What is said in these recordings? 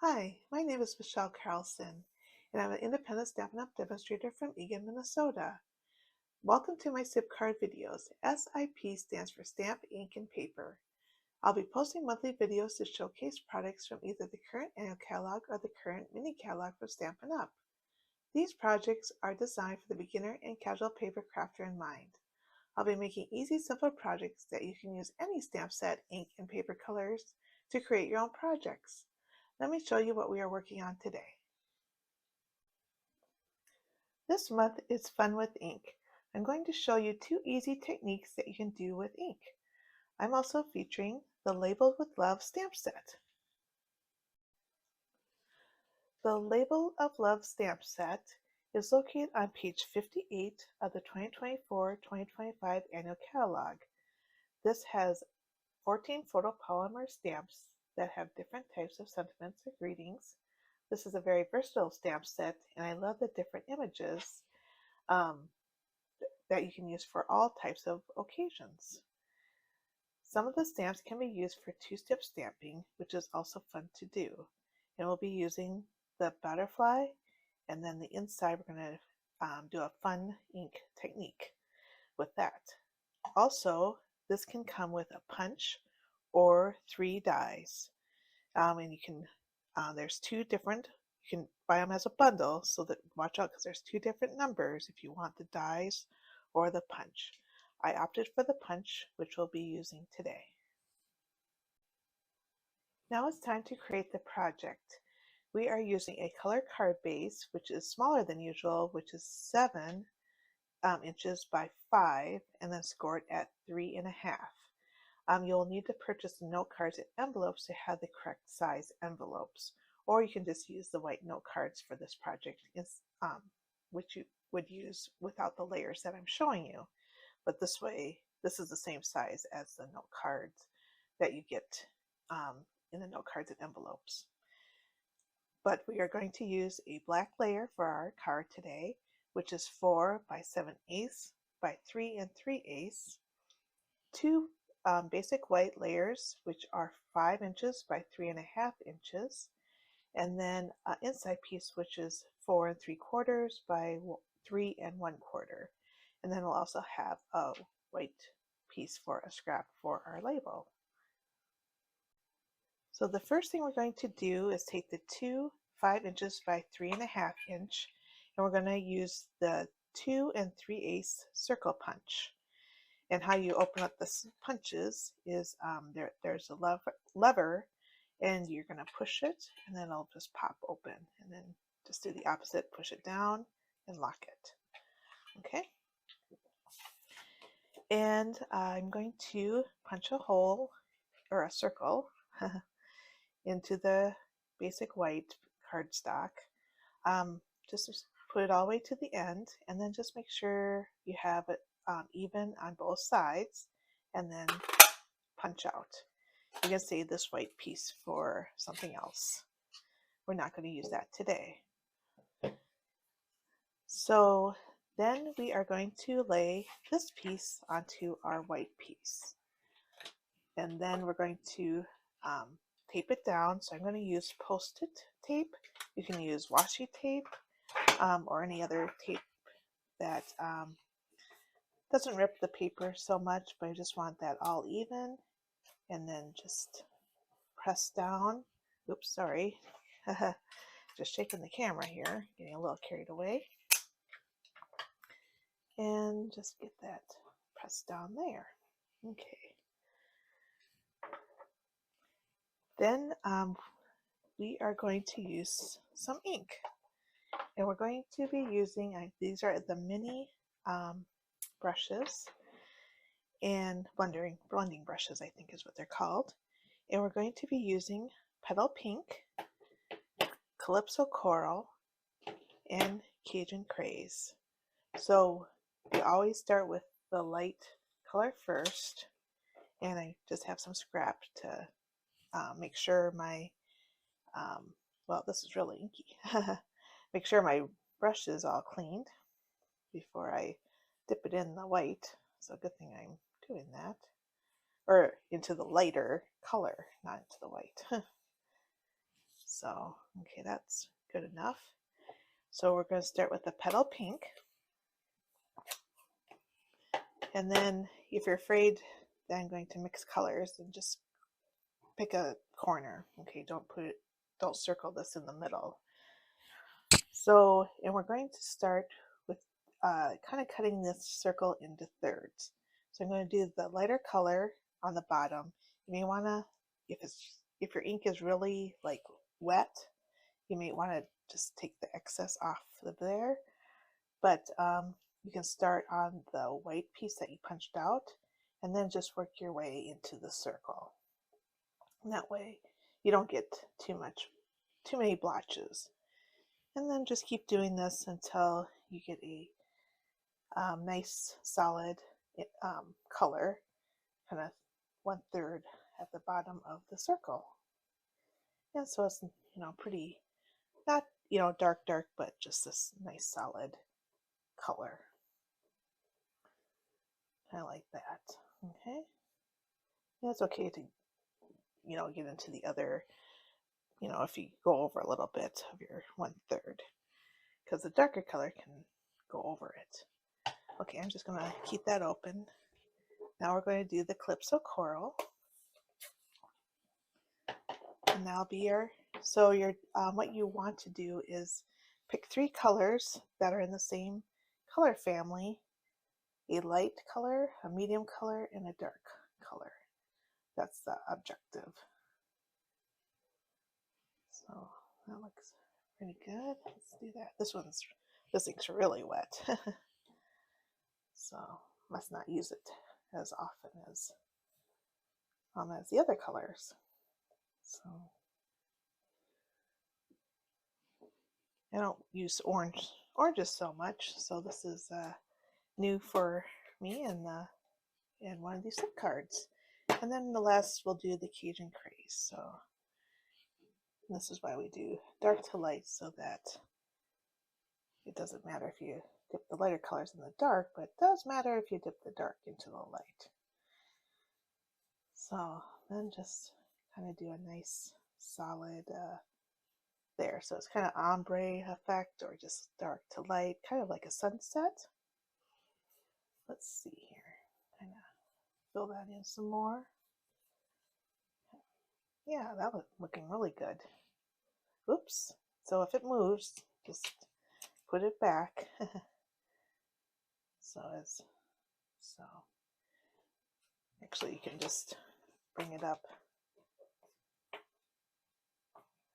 Hi, my name is Michelle Carlson, and I'm an independent Stampin' Up! Demonstrator from Eagan, Minnesota. Welcome to my SIP card videos. S.I.P stands for Stamp, Ink, and Paper. I'll be posting monthly videos to showcase products from either the current annual catalog or the current mini catalog from Stampin' Up! These projects are designed for the beginner and casual paper crafter in mind. I'll be making easy, simple projects that you can use any stamp set, ink, and paper colors to create your own projects. Let me show you what we are working on today. This month is Fun with Ink. I'm going to show you 2 easy techniques that you can do with ink. I'm also featuring the Labeled with Love stamp set. The Label of Love stamp set is located on page 58 of the 2024-2025 annual catalog. This has 14 photopolymer stamps that have different types of sentiments or greetings. This is a very versatile stamp set, and I love the different images that you can use for all types of occasions. Some of the stamps can be used for two-step stamping, which is also fun to do. And we'll be using the butterfly, and then the inside we're going to do a fun ink technique with that. Also, this can come with a punch or 3 dies. And you can, there's 2 different, you can buy them as a bundle, so that watch out because there's 2 different numbers if you want the dies or the punch. I opted for the punch, which we'll be using today. Now it's time to create the project. We are using a color card base, which is smaller than usual, which is 7 inches by 5, and then scored at 3.5. You'll need to purchase the note cards and envelopes to have the correct size envelopes, or you can just use the white note cards for this project, which you would use without the layers that I'm showing you. But this way, this is the same size as the note cards that you get in the note cards and envelopes. But we are going to use a black layer for our card today, which is 4 by 7/8 by 3 3/8. 2 basic white layers, which are 5 inches by 3.5 inches, and then an inside piece, which is 4 3/4 by 3 1/4. And then we'll also have a white piece for a scrap for our label. So the first thing we're going to do is take the 2 5 inches by 3.5 inch, and we're going to use the 2 3/8 circle punch. And how you open up the punches is there's a lever, and you're going to push it, and then it'll just pop open. And then just do the opposite, push it down and lock it. Okay. And I'm going to punch a hole or a circle into the basic white cardstock. Just put it all the way to the end, and then just make sure you have it even on both sides, and then punch out. You can save this white piece for something else. We're not going to use that today. So then we are going to lay this piece onto our white piece. And then we're going to tape it down. So I'm going to use Post-it tape. You can use washi tape or any other tape that doesn't rip the paper so much, but I just want that all even. And then just press down. Oops, sorry. Just shaking the camera here, getting a little carried away. And just get that pressed down there. Okay. Then we are going to use some ink. And we're going to be using, these are the mini brushes, and blending brushes, I think is what they're called. And we're going to be using Petal Pink, Calypso Coral, and Cajun Craze. So you always start with the light color first, and I just have some scrap to make sure my, well, this is really inky. Make sure my brush is all cleaned before I dip it in the white. So good thing I'm doing that. Or into the lighter color, not into the white. So, okay, that's good enough. So we're going to start with the petal pink. And then if you're afraid that I'm going to mix colors, then just pick a corner. Okay, don't circle this in the middle. So, and we're going to start with kind of cutting this circle into thirds. So I'm going to do the lighter color on the bottom. You may want to, if your ink is really like wet, you may want to just take the excess off of there. But you can start on the white piece that you punched out and then just work your way into the circle. And that way you don't get too many blotches. And then just keep doing this until you get a nice solid color, kind of 1/3 at the bottom of the circle. And so it's, pretty, not, dark, but just this nice solid color. I like that. Okay. And it's okay to, get into the other, if you go over a little bit of your 1/3, because the darker color can go over it. Okay, I'm just going to keep that open. Now we're going to do the Calypso Coral. And that'll be what you want to do is pick 3 colors that are in the same color family: a light color, a medium color, and a dark color. That's the objective. So that looks pretty good. Let's do that. This ink's really wet. So must not use it as often as the other colors. So I don't use oranges so much, so this is new for me and one of these slip cards. And then the last we'll do the Cajun Craze. So this is why we do dark to light, so that it doesn't matter if you dip the lighter colors in the dark, but it does matter if you dip the dark into the light. So then just kind of do a nice solid there. So it's kind of ombre effect, or just dark to light, kind of like a sunset. Let's see here. Kind of fill that in some more. Yeah, that was looking really good. Oops. So if it moves, just put it back. So actually you can just bring it up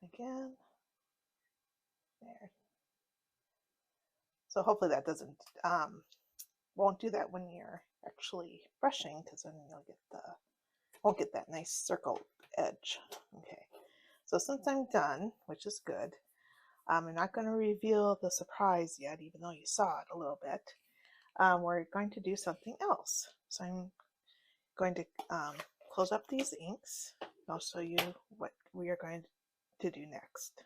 again. There. So hopefully that won't do that when you're actually brushing, because then you'll won't get that nice circle edge. Okay. So since I'm done, which is good, I'm not going to reveal the surprise yet, even though you saw it a little bit. We're going to do something else. So I'm going to close up these inks. I'll show you what we are going to do next.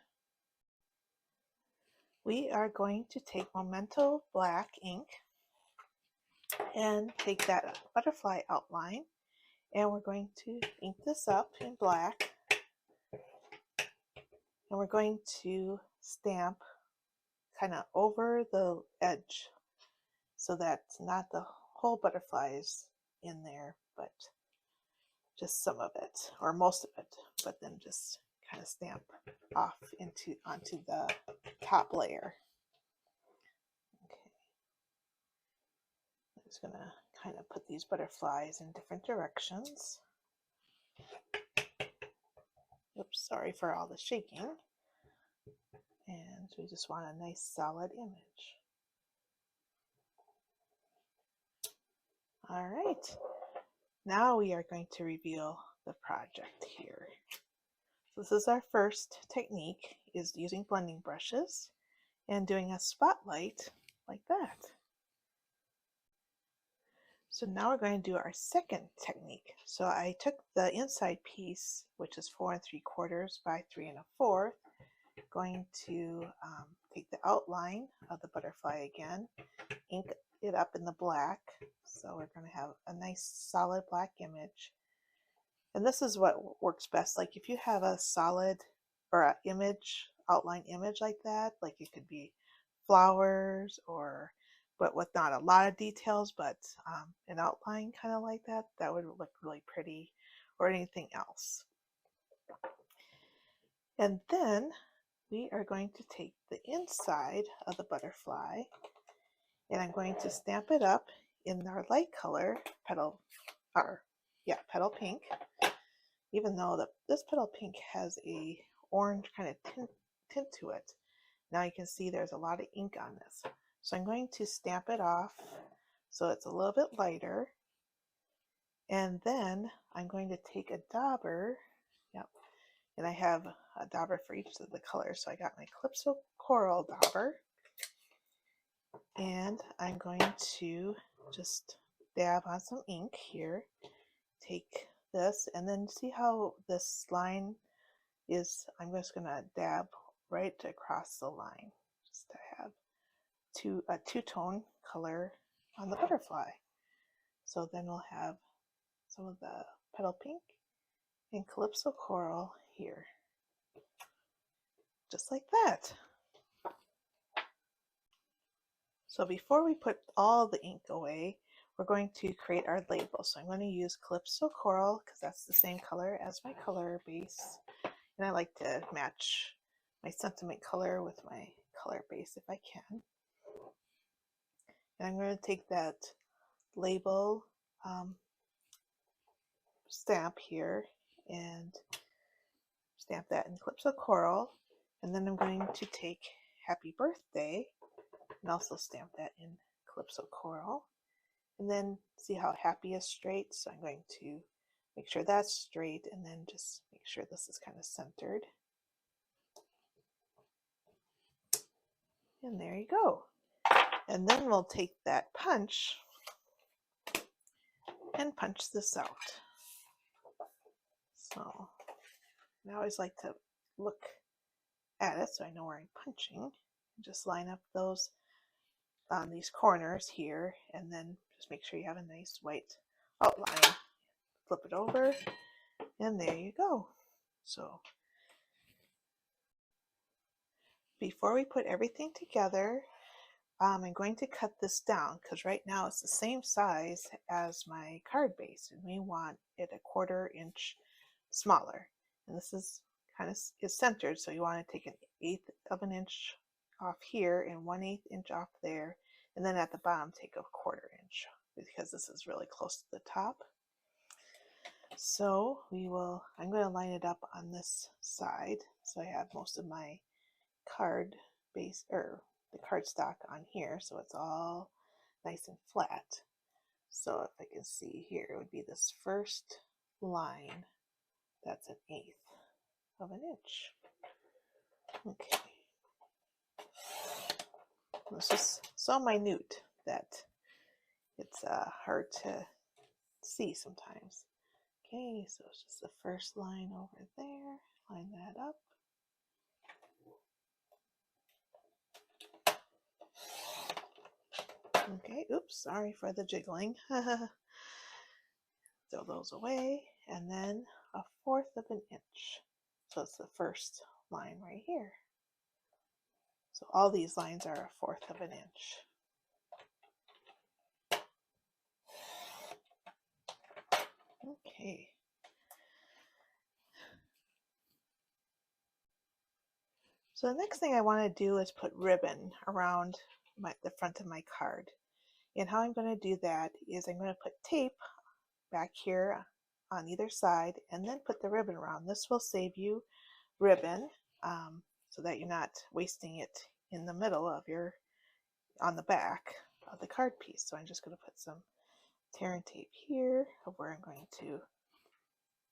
We are going to take Memento black ink and take that butterfly outline, and we're going to ink this up in black, and we're going to stamp kind of over the edge so that not the whole butterfly is in there, but just some of it, or most of it, but then just kind of stamp off onto the top layer. Okay. I'm just going to kind of put these butterflies in different directions. Oops, sorry for all the shaking. And we just want a nice solid image. All right, now we are going to reveal the project here. So this is our first technique, is using blending brushes and doing a spotlight like that. So now we're going to do our second technique. So I took the inside piece, which is 4 3/4 by 3 1/4, going to take the outline of the butterfly again, ink it up in the black. So we're going to have a nice solid black image. And this is what works best. Like if you have a solid or an image, outline image like that. Like it could be flowers or, but with not a lot of details, but an outline kind of like that. That would look really pretty, or anything else. And then we are going to take the inside of the butterfly, and I'm going to stamp it up in our light color petal, or yeah, petal pink, even though this petal pink has a orange kind of tint to it. Now you can see there's a lot of ink on this. So I'm going to stamp it off so it's a little bit lighter. And then I'm going to take a dauber, yep, and I have a dauber for each of the colors. So I got my Calypso Coral dauber, and I'm going to just dab on some ink here. Take this, and then see how this line is. I'm just going to dab right across the line just to have a two-tone color on the butterfly. So then we'll have some of the petal pink and Calypso Coral here, just like that. So before we put all the ink away, we're going to create our label. So I'm going to use Calypso Coral because that's the same color as my color base. And I like to match my sentiment color with my color base if I can. And I'm going to take that label stamp here and stamp that in Calypso Coral. And then I'm going to take Happy Birthday and also stamp that in Calypso Coral. And then see how happy is straight. So I'm going to make sure that's straight, and then just make sure this is kind of centered. And there you go. And then we'll take that punch and punch this out. So I always like to look at it so I know where I'm punching. Just line up those on these corners here, and then just make sure you have a nice white outline. Flip it over, and there you go. So before we put everything together, I'm going to cut this down because right now it's the same size as my card base, and we want it a 1/4 inch smaller. And this is kind of is centered, so you want to take 1/8 of an inch off here and 1/8 inch off there, and then at the bottom take a 1/4 inch because this is really close to the top. So I'm going to line it up on this side, so I have most of my card base, or the cardstock on here, so it's all nice and flat. So if I can see here, it would be this first line. That's 1/8 of an inch. Okay. It's just so minute that it's hard to see sometimes. Okay, so it's just the first line over there. Line that up. Okay, oops, sorry for the jiggling. Throw those away, and then 1/4 of an inch. So it's the first line right here. So all these lines are 1/4 of an inch. Okay. So the next thing I want to do is put ribbon around the front of my card. And how I'm going to do that is I'm going to put tape back here on either side and then put the ribbon around. This will save you ribbon so that you're not wasting it in the middle of on the back of the card piece. So I'm just going to put some tear and tape here of where I'm going to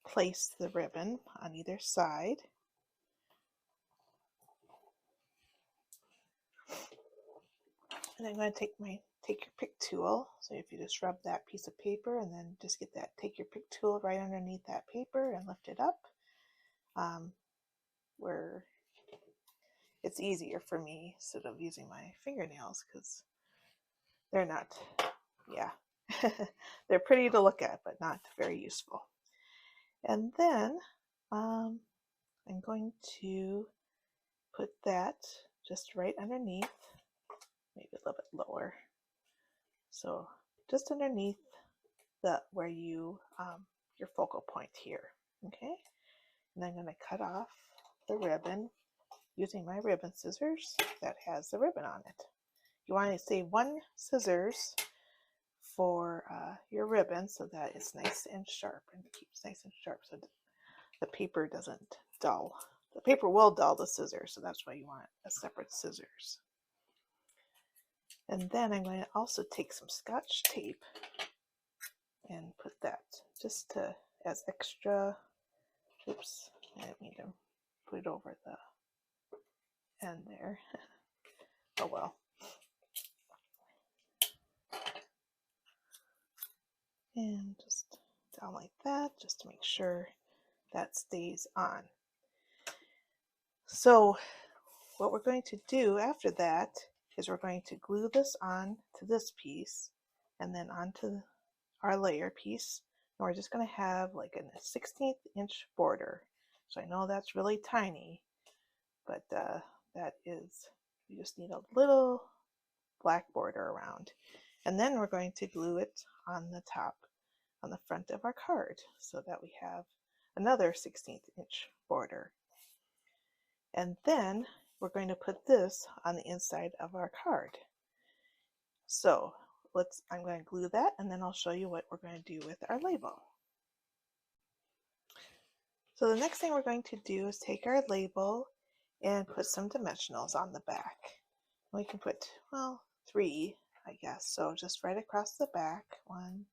place the ribbon on either side. And I'm going to take my take your pick tool. So if you just rub that piece of paper and then just get that take your pick tool right underneath that paper and lift it up, where it's easier for me instead of using my fingernails because they're not, yeah, they're pretty to look at but not very useful. And then I'm going to put that just right underneath, maybe a little bit lower. So just underneath the where you your focal point here. Okay, and I'm going to cut off the ribbon using my ribbon scissors that has the ribbon on it. You want to save one scissors for your ribbon so that it's nice and sharp and keeps nice and sharp so the paper doesn't dull. The paper will dull the scissors, so that's why you want a separate scissors. And then I'm going to also take some Scotch tape and put that just to as extra. Oops, I didn't mean to put it over the end there. Oh well. And just down like that, just to make sure that stays on. So what we're going to do after that is we're going to glue this on to this piece and then onto our layer piece. And we're just going to have like a 16th inch border. So I know that's really tiny, but that is, you just need a little black border around. And then we're going to glue it on the top, on the front of our card, so that we have another 16th inch border. And then we're going to put this on the inside of our card. So I'm going to glue that, and then I'll show you what we're going to do with our label. So the next thing we're going to do is take our label and put some dimensionals on the back. We can put, well, 3, I guess. So just right across the back, 1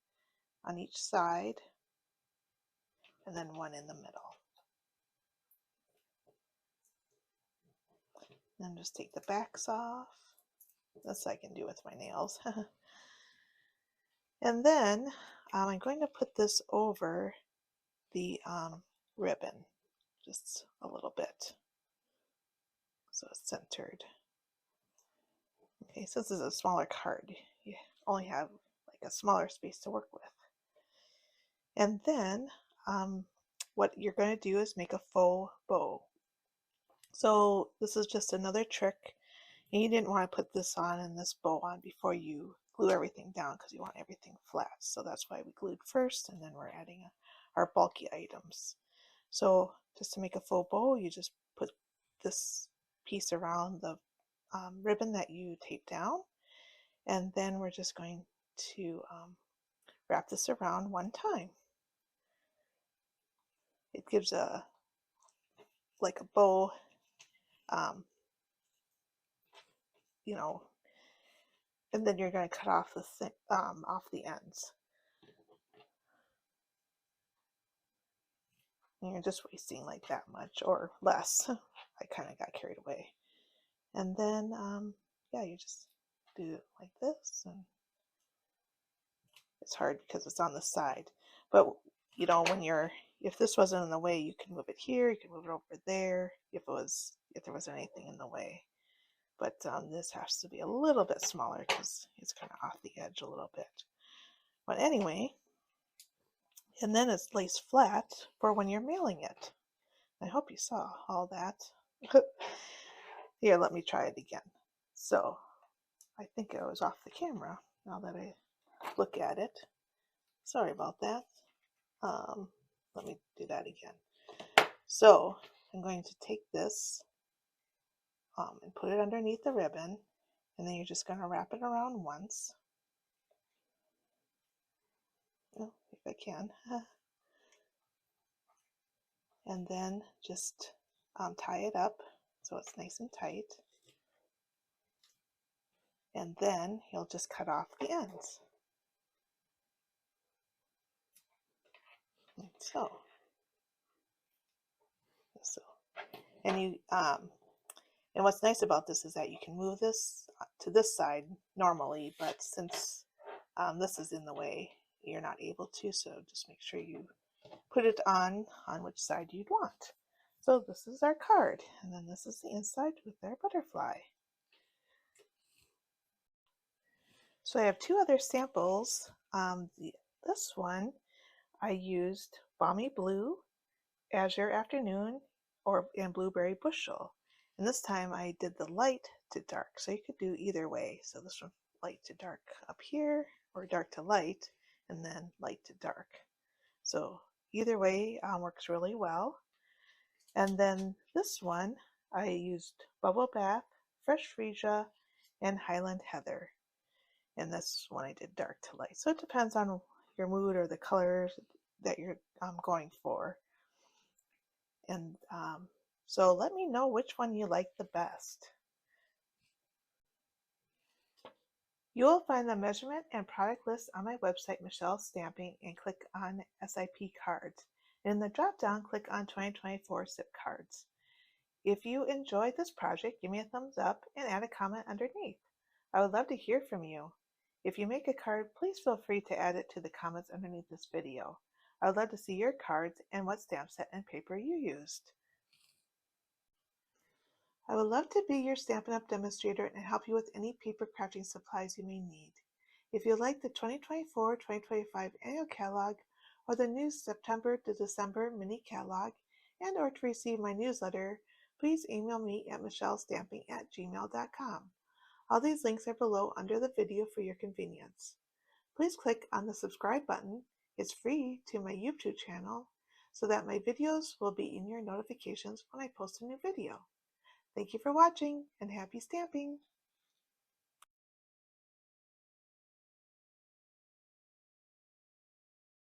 on each side, and then 1 in the middle. Then just take the backs off. This I can do with my nails. And then I'm going to put this over the ribbon just a little bit so it's centered. Okay, so this is a smaller card. You only have like a smaller space to work with. And then what you're going to do is make a faux bow. So this is just another trick. And you didn't want to put this on and this bow on before you glue everything down because you want everything flat. So that's why we glued first, and then we're adding our bulky items. So just to make a faux bow, you just put this piece around the ribbon that you taped down, and then we're just going to wrap this around one time. It gives like a bow, you know, and then you're going to cut off the ends. And you're just wasting like that much or less. I kind of got carried away. And then, yeah, you just do it like this. And it's hard because it's on the side. But, you know, if this wasn't in the way, you can move it here, you can move it over there if there was anything in the way. But this has to be a little bit smaller because it's kind of off the edge a little bit. But anyway, and then it's lays flat for when you're mailing it. I hope you saw all that. Here, let me try it again. So I think I was off the camera now that I look at it. Sorry about that. Let me do that again. So I'm going to take this and put it underneath the ribbon, and then you're just going to wrap it around once. Oh, if I can. And then just tie it up so it's nice and tight. And then you'll just cut off the ends. Like so. And and what's nice about this is that you can move this to this side normally, but since this is in the way, you're not able to, so just make sure you put it on which side you'd want. So this is our card, and then this is the inside with our butterfly. So I have 2 other samples. This one I used Balmy Blue, Azure Afternoon, and blueberry bushel. And this time I did the light to dark, so you could do either way. So this one, light to dark up here, or dark to light, and then light to dark. So either way works really well. And then this one, I used Bubble Bath, Fresh Freesia, and Highland Heather. And this one I did dark to light. So it depends on your mood or the colors that you're going for. And so let me know which one you like the best. You will find the measurement and product list on my website, Michelle's Stamping, and click on S.I.P cards. And in the drop-down, click on 2024 S.I.P cards. If you enjoyed this project, give me a thumbs up and add a comment underneath. I would love to hear from you. If you make a card, please feel free to add it to the comments underneath this video. I would love to see your cards and what stamp set and paper you used. I would love to be your Stampin' Up! Demonstrator and help you with any paper crafting supplies you may need. If you like the 2024-2025 annual catalog or the new September to December mini catalog, and or to receive my newsletter, please email me at michellesstamping@gmail.com. All these links are below under the video for your convenience. Please click on the subscribe button. It's free to my YouTube channel so that my videos will be in your notifications when I post a new video. Thank you for watching and happy stamping!